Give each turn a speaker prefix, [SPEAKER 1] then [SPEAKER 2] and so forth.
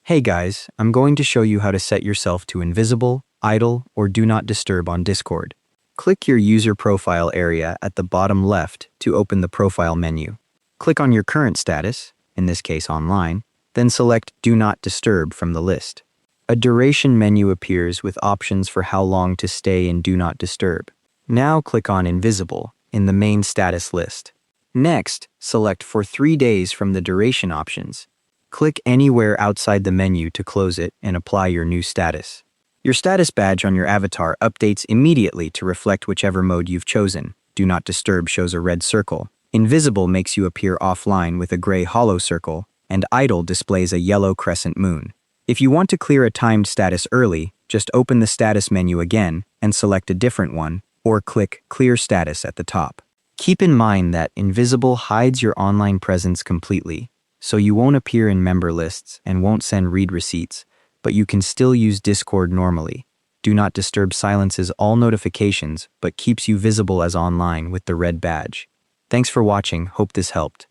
[SPEAKER 1] Hey guys, I'm going to show you how to set yourself to invisible, idle, or do not disturb on Discord. Click your user profile area at the bottom left to open the profile menu. Click on your current status, in this case online, then select Do Not Disturb from the list. A duration menu appears with options for how long to stay in Do Not Disturb. Now click on Invisible in the main status list. Next, select for 3 days from the duration options. Click anywhere outside the menu to close it and apply your new status. Your status badge on your avatar updates immediately to reflect whichever mode you've chosen. Do Not Disturb shows a red circle. Invisible makes you appear offline with a gray hollow circle, and Idle displays a yellow crescent moon. If you want to clear a timed status early, just open the status menu again and select a different one, or click Clear Status at the top. Keep in mind that Invisible hides your online presence completely, so you won't appear in member lists and won't send read receipts, but you can still use Discord normally. Do Not Disturb silences all notifications but keeps you visible as online with the red badge. Thanks for watching, hope this helped.